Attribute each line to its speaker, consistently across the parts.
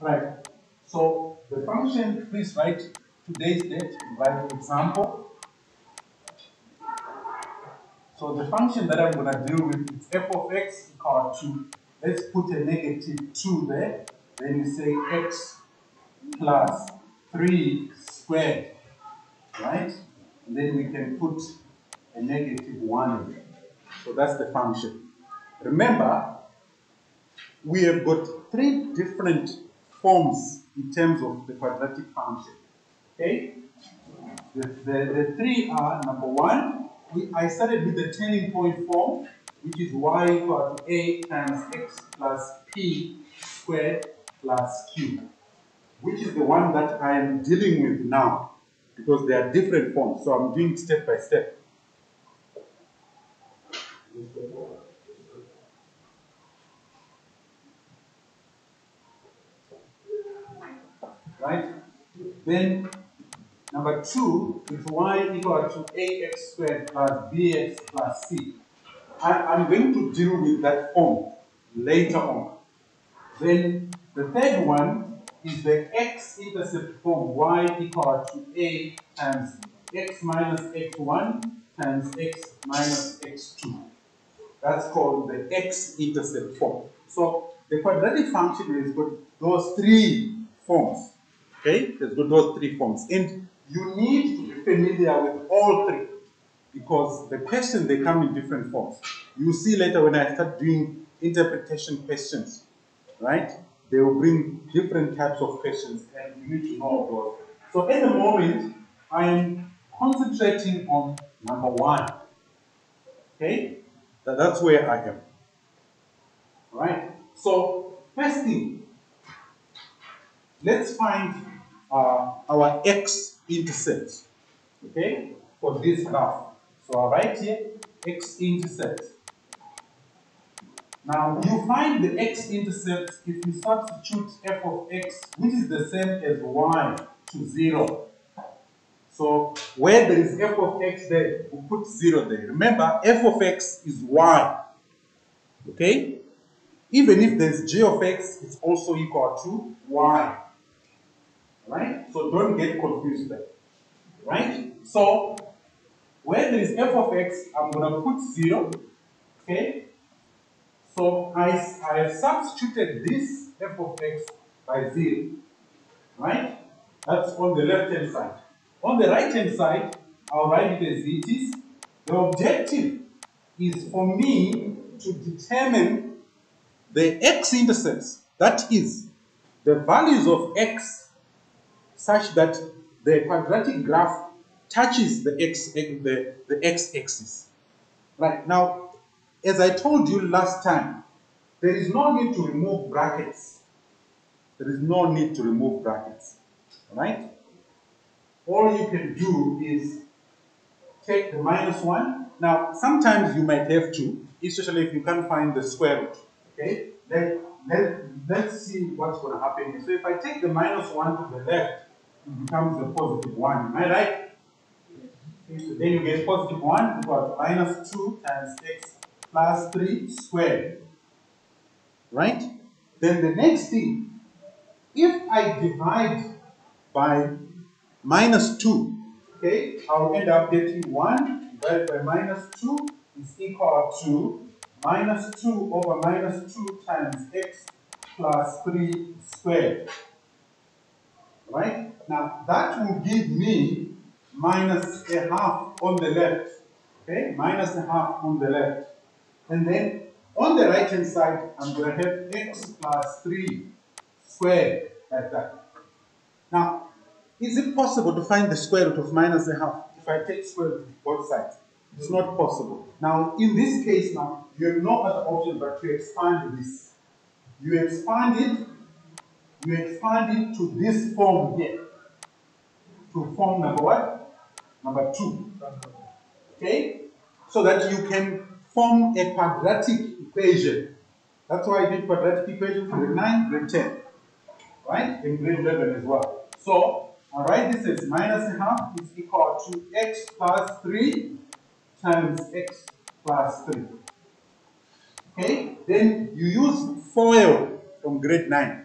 Speaker 1: Right. So the function, please write today's date, write example. So the function that I'm going to deal with is f of x equal to, let's put a negative 2 there. Then we say x plus 3 squared, right? And then we can put a negative 1 there. So that's the function. Remember, we have got 3 different forms in terms of the quadratic function. Okay? The 3 are, number 1, I started with the turning point form, which is y equal to a times x plus p squared plus q, which is the one that I am dealing with now, because there are different forms, so I'm doing step by step. Right? Then number 2 is y equal to ax squared plus bx plus c. I'm going to deal with that form later on. Then the third one is the X-intercept form, y equal to a times x minus x1 times x minus x2. That's called the X-intercept form. So the quadratic function has got those 3 forms. Okay, it's got those 3 forms, and you need to be familiar with all 3 because the questions, they come in different forms. You see later when I start doing interpretation questions, right? They will bring different types of questions, and you need to know those. So at the moment, I am concentrating on number 1. Okay, that's where I am. Right. So first thing, let's find our x-intercept, okay, for this graph. So I'll write here x-intercept. Now you find the x-intercept if you substitute f of x, which is the same as y, to 0. So where there is f of x there, we put 0 there. Remember, f of x is y, okay? Even if there's g of x, it's also equal to y. Right? So don't get confused there. Right? So where there is f of x, I'm going to put 0. Okay? So I have substituted this f of x by 0. Right? That's on the left hand side. On the right hand side, I'll write it as it is. The objective is for me to determine the x-intercepts, that is, the values of x such that the quadratic graph touches the x-axis. Right, now, as I told you last time, there is no need to remove brackets. There is no need to remove brackets. Right? All you can do is take the minus 1. Now, sometimes you might have to, especially if you can't find the square root. Okay? Let's see what's going to happen here. So if I take the minus 1 to the left, it becomes a positive 1. Am I right? So then you get positive 1 equal to minus 2 times x plus 3 squared. Right? Then the next thing, if I divide by minus 2, okay, I'll end up getting 1 divided by minus 2 is equal to minus 2 over minus 2 times x plus 3 squared. Right? Now, that will give me minus a half on the left. Okay? Minus a half on the left. And then on the right hand side, I'm going to have x plus 3 squared like that. Now, is it possible to find the square root of minus a half if I take square root of both sides? It's not possible. Now, in this case now, you have no other option but to expand this. You expand it to this form here. To form number what? Number 2. Okay? So that you can form a quadratic equation. That's why I did quadratic equation for grade 9, grade 10. Right? In grade 11 as well. So, I'll write this as minus a half is equal to x plus 3 times x plus 3. Okay? Then you use FOIL from grade 9.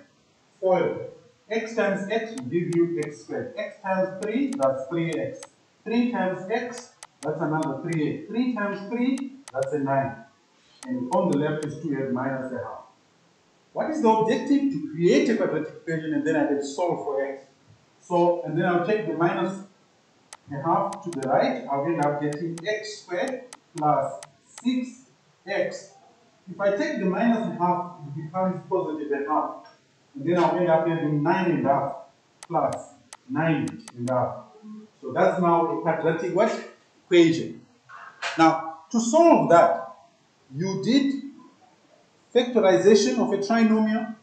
Speaker 1: FOIL. X times x will give you x squared. X times 3, that's 3x. 3 times x, that's another 3x. 3 times 3, that's a 9. And on the left is 2x minus a half. What is the objective? To create a quadratic equation and then I can solve for x. So, and then I'll take the minus a half to the right. I'll end up getting x squared plus 6x. If I take the minus a half, it becomes positive a half. And then I'll end up getting 9 and a half plus 9 and a half. So that's now a quadratic what? Equation. Now, to solve that, you did factorization of a trinomial,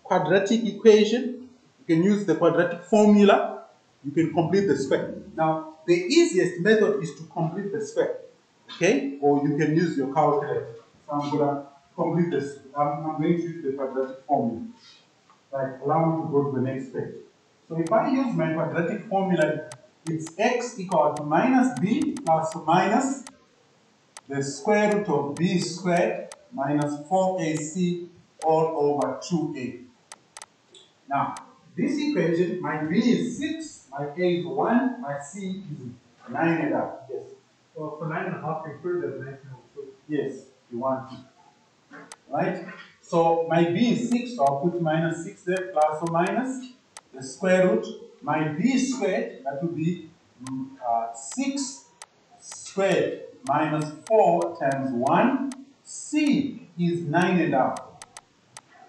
Speaker 1: quadratic equation. You can use the quadratic formula. You can complete the square. Now, the easiest method is to complete the square. Okay? Or you can use your calculator. So I'm going to complete this. I'm going to use the quadratic formula. Right, allow me to go to the next page. So if I use my quadratic formula, it's x equal to minus b plus or minus the square root of b squared minus 4ac all over 2a. Now, this equation, my b is 6, my a is 1, my c is 9.5. Yes.
Speaker 2: So for 9.5, you put it as 19 also.
Speaker 1: Yes, you want to. Right? So my b is 6, so I'll put minus 6 there, plus or minus the square root. My b squared, that would be 6 squared minus 4 times 1. C is 9.5.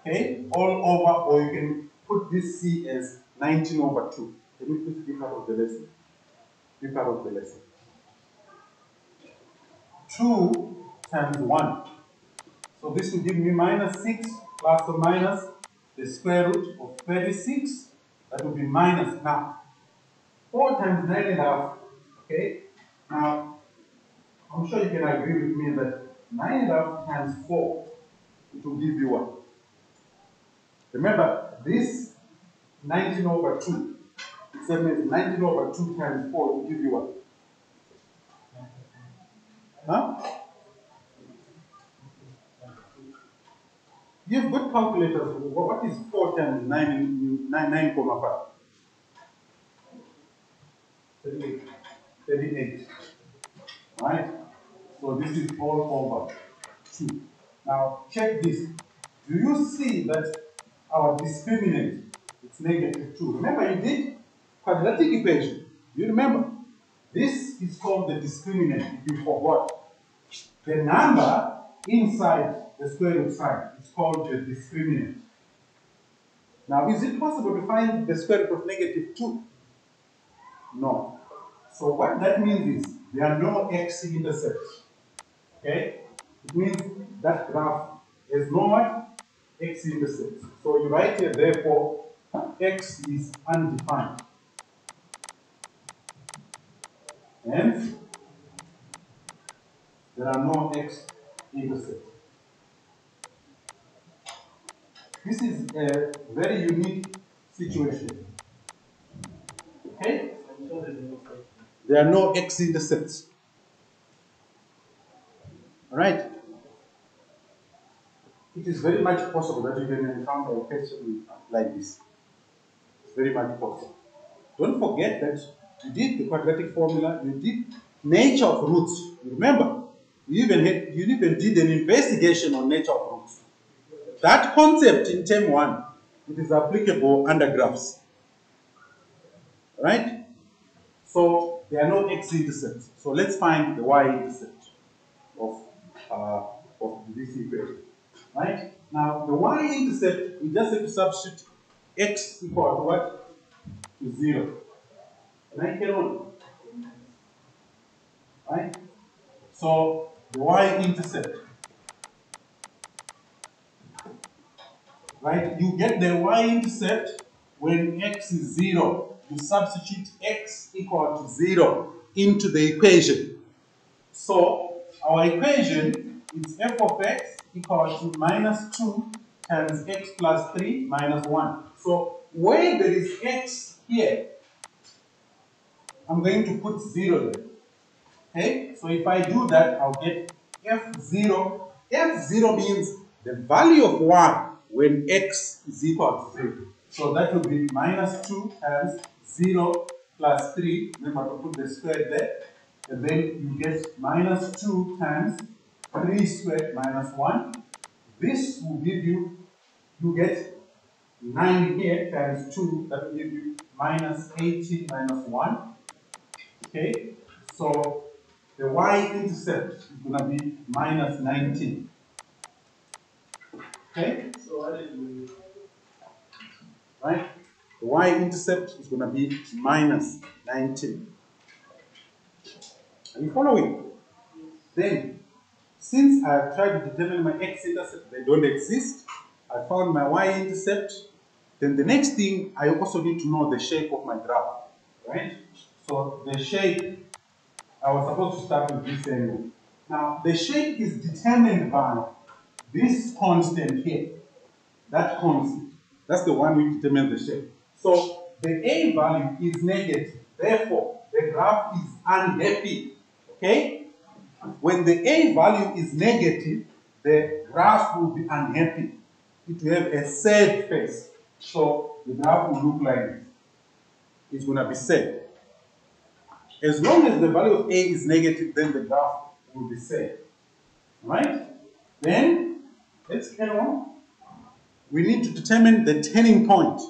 Speaker 1: Okay? All over, or you can put this c as 19 over 2. Can you please be part of the lesson? Be part of the lesson. 2 times 1. So this will give me minus 6 plus or minus the square root of 36. That will be minus. Now, 4 times 9.5. Okay? Now, I'm sure you can agree with me that 9.5 times 4, it will give you what? Remember, this 19 over 2. It means 19 over 2 times 4 will give you what? Huh? You've got calculators. What is 4 times 9,5? 38. 38. Right? So this is all over 2. Now check this. Do you see that our discriminant is negative 2? Remember you did quadratic equation. You remember? This is called the discriminant if you forgot. The number inside the square root sign is called the discriminant. Now, is it possible to find the square root of negative 2? No. So what that means is there are no x-intercepts. Okay? It means that graph has no what? X-intercepts. So you write here, therefore, x is undefined. Hence, there are no x-intercepts. This is a very unique situation. Okay? There are no x-intercepts. Alright? It is very much possible that you can encounter a question like this. It's very much possible. Don't forget that you did the quadratic formula, you did nature of roots. Remember, you even did an investigation on nature of roots. That concept in term 1, it is applicable under graphs. Right? So there are no x-intercepts. So let's find the y-intercept of this equation. Right? Now the y-intercept, we just have to substitute x equal to what? To 0. Can I carry on? Right? So the y-intercept. Right? You get the y-intercept when x is 0. You substitute x equal to 0 into the equation. So our equation is f of x equal to minus 2 times x plus 3 minus 1. So where there is x here, I'm going to put 0 there. Okay? So if I do that, I'll get f0. f0 means the value of 1 when x is equal to 0. So that will be minus 2 times 0 plus 3. Remember to put the square there. And then you get minus 2 times 3 squared minus 1. This will give you, you get 9 here times 2. That will give you minus 18 minus 1. Okay? So the y-intercept is going to be minus 19. Okay?
Speaker 2: So what is the
Speaker 1: Right? The y-intercept is going to be minus 19. Are you following? Then, since I've tried to determine my x-intercept, they don't exist. I found my y-intercept. Then the next thing, I also need to know the shape of my graph. Right? So the shape, I was supposed to start with this angle. Now, the shape is determined by this constant here. That constant. That's the one which determines the shape. So the A value is negative. Therefore, the graph is unhappy. Okay? When the A value is negative, the graph will be unhappy. It will have a sad face. So the graph will look like this. It's going to be sad. As long as the value of A is negative, then the graph will be sad. Right? Then, let's carry on. We need to determine the turning point.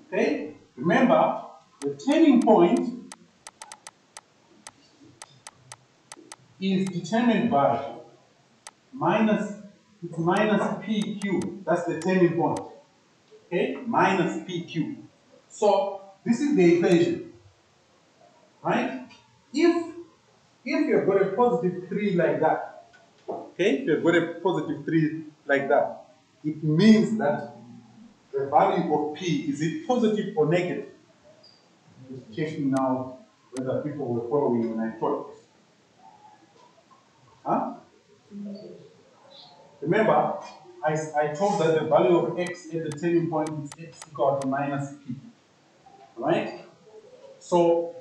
Speaker 1: Okay? Remember, the turning point is determined by minus PQ. That's the turning point. Okay? Minus PQ. So, this is the equation. Right? If you've got a positive 3 like that, okay? If you've got a positive 3 like that, it means that the value of P, is it positive or negative? I'm just checking now whether people were following when I taught this. Huh? Remember, I told that the value of x at the turning point is x equal to minus P. Right? So,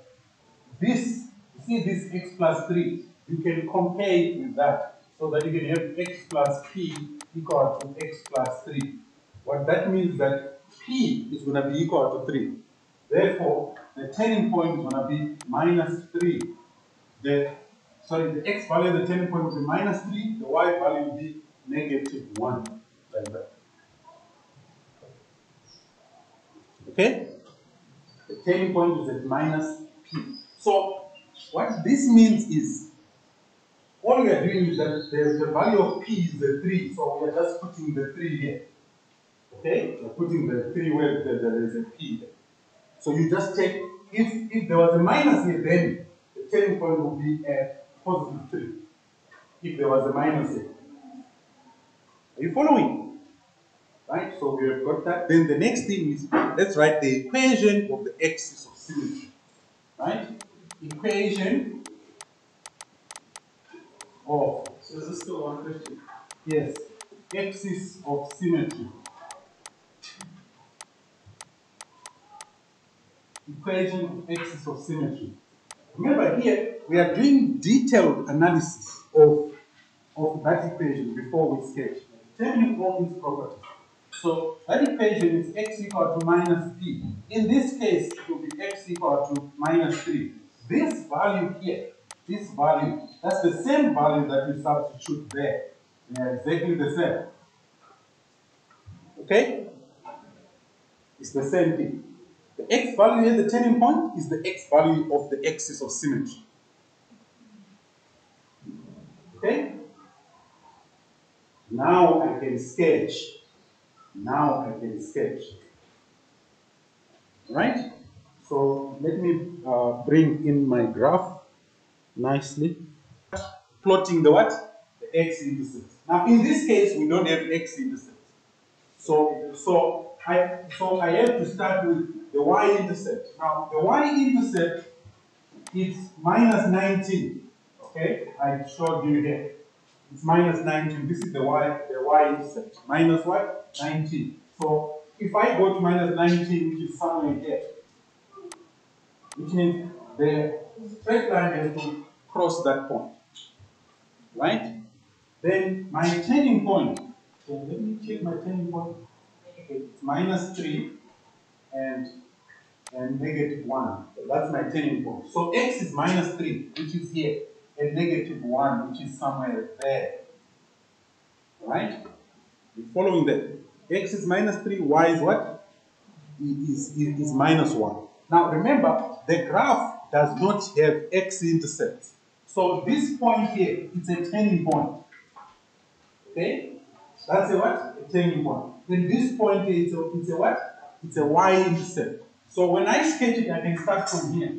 Speaker 1: this, you see this x plus 3, you can compare it with that. So that you can have x plus P equal to x plus 3. What that means that P is going to be equal to 3. Therefore, the turning point is going to be minus 3. The x value of the turning point will be minus 3. The y value will be negative 1. Like that. Okay? The turning point is at minus P. So, what this means is, all we are doing is that the value of P is the 3. So, we are just putting the 3 here. Okay? We're putting the 3 where there is a P there. So you just take, if there was a minus here, then the turning point will be at positive 3. If there was a minus here. Are you following? Right? So we have got that. Then the next thing is, let's write the equation of the axis of symmetry. Right? Equation of,
Speaker 2: so is this still one question?
Speaker 1: yes, axis of symmetry. Equation of axis of symmetry. Remember here, we are doing detailed analysis of that equation before we sketch. Determining all these properties. So that equation is x equal to minus p. In this case, it will be x equal to minus 3. This value here, this value, that's the same value that we substitute there. They are exactly the same. Okay? It's the same thing. The x value at the turning point is the x value of the axis of symmetry. Okay? Now I can sketch. Now I can sketch. Right? So let me bring in my graph nicely. Plotting the what? The x-intercepts. Now in this case, we don't have x-intercepts. So I have to start with the y-intercept. Now the y-intercept is minus 19. Okay, I showed you here. It's minus 19. This is the y-intercept. Minus what? 19. So if I go to minus 19, which is somewhere here, which means the straight line has to cross that point. Right? Then my turning point. So let me check my turning point. Okay, it's minus 3 and negative 1. So that's my turning point. So x is minus 3, which is here, and negative 1, which is somewhere there. Right? You're following that? X is minus 3, y is what? Is minus 1. Now remember, the graph does not have x-intercepts. So this point here, it's a turning point. Okay? That's a what? A turning point. Then this point here, it's a what? It's a y-intercept. So when I sketch it, I can start from here.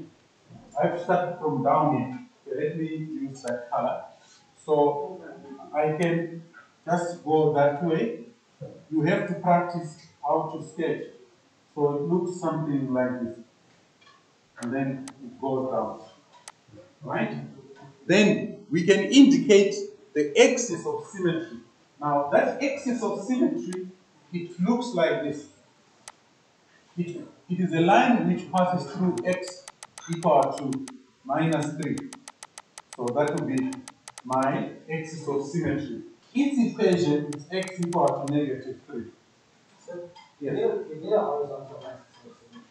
Speaker 1: I have to start from down here. Okay, let me use that color. So I can just go that way. You have to practice how to sketch. So it looks something like this. And then it goes down. Right? Then we can indicate the axis of symmetry. Now that axis of symmetry, it looks like this. It is a line which passes through x equal to minus 3. So that will be my axis of symmetry. Its equation is x equal to negative 3.
Speaker 3: So,
Speaker 1: Yes.
Speaker 3: is there a horizontal axis of symmetry?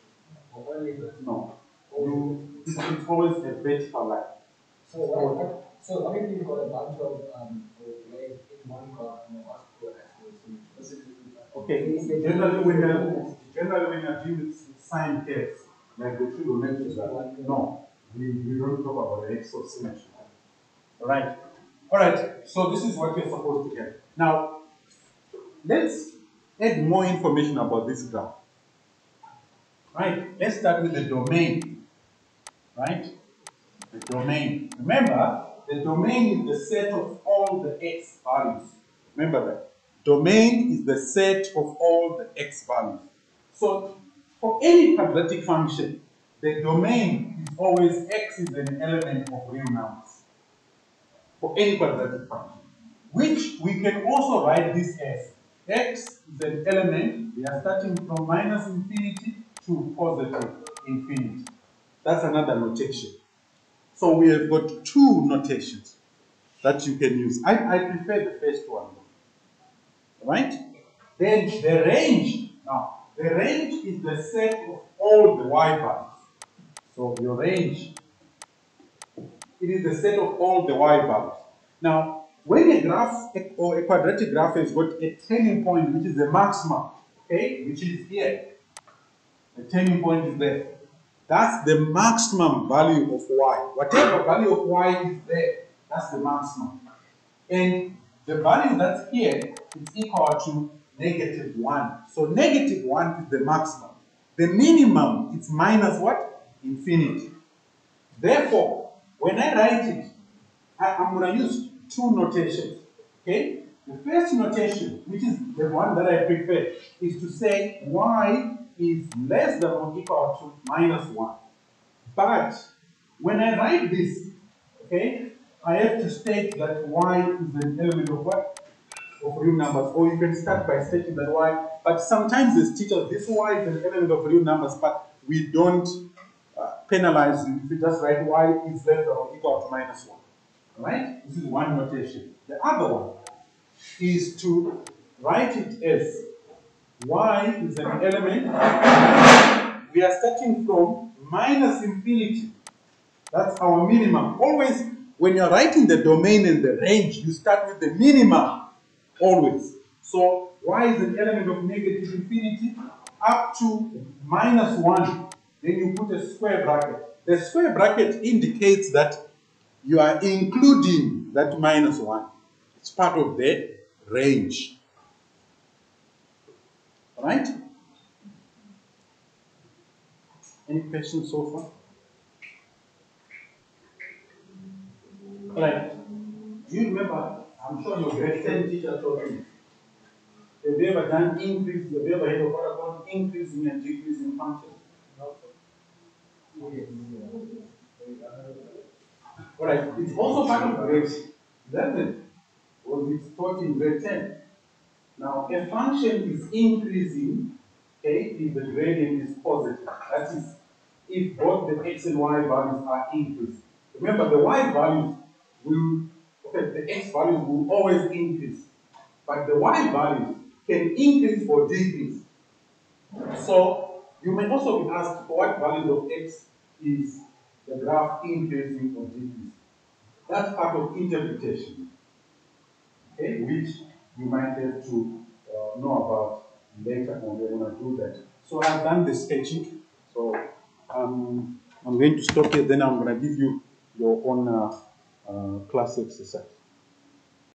Speaker 3: Or only the
Speaker 1: No. It's always a vertical line.
Speaker 3: So how many people got a bunch of layers in one car and they ask for axis of symmetry?
Speaker 1: Okay. Generally when you're dealing with sine curves, like the trigonometry, no, we don't talk about the axis of symmetry. Alright. Alright, so this is what you're supposed to get. Now, let's add more information about this graph. Right, let's start with the domain. Right? The domain. Remember, the domain is the set of all the x values. Remember that. Domain is the set of all the x values. So, for any quadratic function, the domain is always x is an element of real numbers. For any quadratic function. Which we can also write this as x is an element, we are starting from minus infinity to positive infinity. That's another notation. So we have got two notations that you can use. I prefer the first one. Right? Then the range. Now, the range is the set of all the y values. So your range, it is the set of all the y values. Now, when a graph or a quadratic graph has got a turning point, which is the maximum, okay, which is here, the turning point is there. That's the maximum value of y. Whatever value of y is there, that's the maximum. And the value that's here is equal to negative 1. So negative 1 is the maximum. The minimum is minus what? Infinity. Therefore, when I write it, I'm going to use two notations. Okay? The first notation, which is the one that I prefer, is to say y is less than or equal to minus 1. But when I write this, okay, I have to state that y is an element of what? Of real numbers. Or you can start by stating that y, but sometimes as teachers, this y is an element of real numbers, but we don't penalize you if you just write y is less than or equal to minus 1. Right? This is one notation. The other one is to write it as y is an element. We are starting from minus infinity. That's our minimum. Always, when you're writing the domain and the range, you start with the minimum. Always. So, y is an element of negative infinity up to minus 1. Then you put a square bracket. The square bracket indicates that you are including that minus 1. It's part of the range. Alright? Any questions so far? Alright. Do you remember? I'm sure your grade 10 teacher taught you. Have you ever done increase? Have you ever heard of what I call increasing and decreasing functions? Alright, it's also part of grade 11, or it's taught in grade 10. Now, a function is increasing, okay, if the gradient is positive. That is, if both the x and y values are increasing. Remember, the y values will, okay, the x values will always increase, but the y values can increase or decrease So you may also be asked for what value of x is the graph increasing or decreasing. That's part of interpretation, okay, which you might have to know about later on. We're going to do that. So I've done the sketching. So I'm going to stop here. Then I'm going to give you your own class exercise.